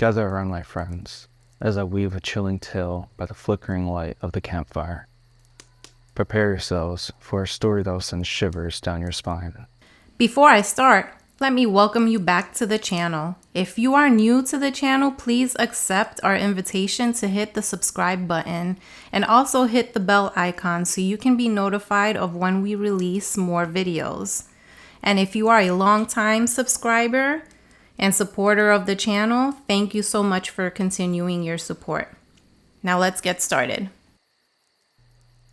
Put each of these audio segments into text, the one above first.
Gather around, my friends, as I weave a chilling tale by the flickering light of the campfire. Prepare yourselves for a story that will send shivers down your spine. Before I start, let me welcome you back to the channel. If you are new to the channel, please accept our invitation to hit the subscribe button and also hit the bell icon so you can be notified of when we release more videos. And if you are a longtime subscriber and supporter of the channel, thank you so much for continuing your support. Now let's get started.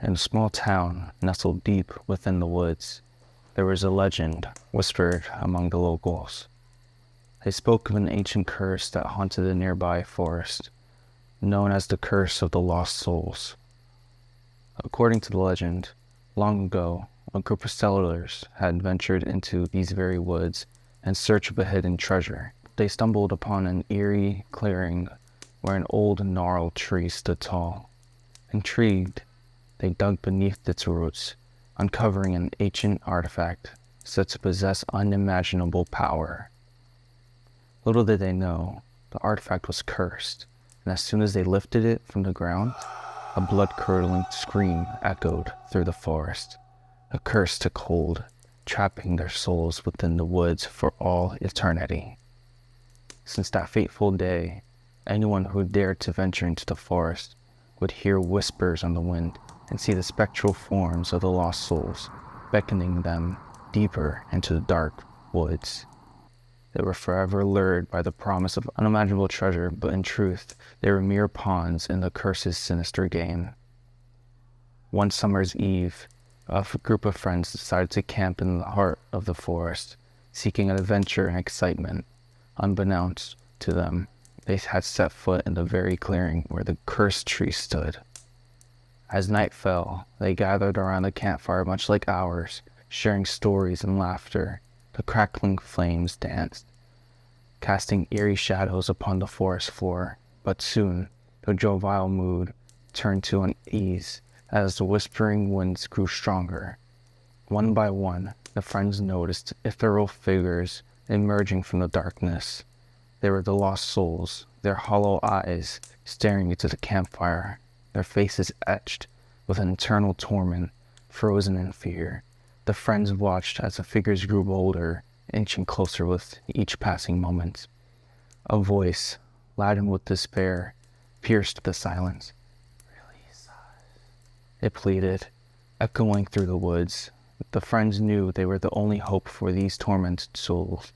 In a small town nestled deep within the woods, there was a legend whispered among the locals. They spoke of an ancient curse that haunted the nearby forest, known as the Curse of the Lost Souls. According to the legend, long ago, a group of settlers had ventured into these very woods in search of a hidden treasure. They stumbled upon an eerie clearing where an old gnarled tree stood tall. Intrigued, they dug beneath its roots, uncovering an ancient artifact said to possess unimaginable power. Little did they know, the artifact was cursed, and as soon as they lifted it from the ground, a blood-curdling scream echoed through the forest. A curse took hold, trapping their souls within the woods for all eternity. Since that fateful day, anyone who dared to venture into the forest would hear whispers on the wind and see the spectral forms of the lost souls beckoning them deeper into the dark woods. They were forever lured by the promise of unimaginable treasure, but in truth, they were mere pawns in the curse's sinister game. One summer's eve, a group of friends decided to camp in the heart of the forest, seeking adventure and excitement. Unbeknownst to them, they had set foot in the very clearing where the cursed tree stood. As night fell, they gathered around the campfire much like ours, sharing stories and laughter. The crackling flames danced, casting eerie shadows upon the forest floor, but soon the jovial mood turned to unease as the whispering winds grew stronger. One by one, the friends noticed ethereal figures emerging from the darkness. They were the lost souls, their hollow eyes staring into the campfire, their faces etched with an eternal torment, frozen in fear. The friends watched as the figures grew bolder, inching closer with each passing moment. A voice, laden with despair, pierced the silence. "Release us," it pleaded, echoing through the woods. The friends knew they were the only hope for these tormented souls,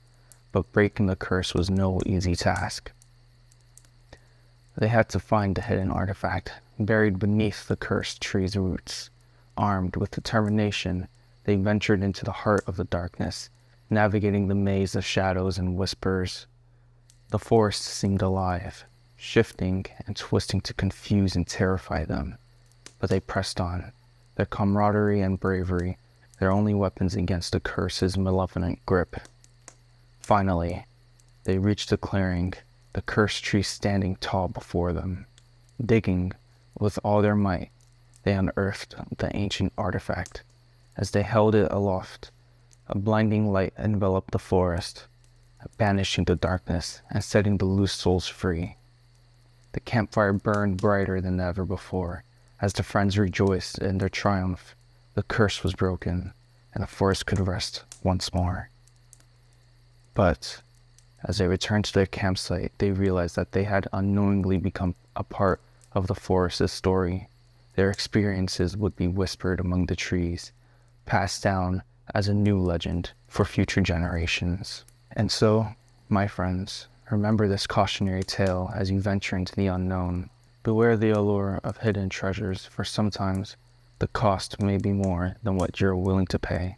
but breaking the curse was no easy task. They had to find the hidden artifact buried beneath the cursed tree's roots. Armed with determination, they ventured into the heart of the darkness, navigating the maze of shadows and whispers. The forest seemed alive, shifting and twisting to confuse and terrify them. But they pressed on, their camaraderie and bravery, their only weapons against the curse's malevolent grip. Finally, they reached the clearing, the cursed tree standing tall before them. Digging with all their might, they unearthed the ancient artifact. As they held it aloft, a blinding light enveloped the forest, banishing the darkness and setting the loose souls free. The campfire burned brighter than ever before, as the friends rejoiced in their triumph. The curse was broken, and the forest could rest once more. But as they returned to their campsite, they realized that they had unknowingly become a part of the forest's story. Their experiences would be whispered among the trees, passed down as a new legend for future generations. And so, my friends, remember this cautionary tale as you venture into the unknown. Beware the allure of hidden treasures, for sometimes the cost may be more than what you're willing to pay.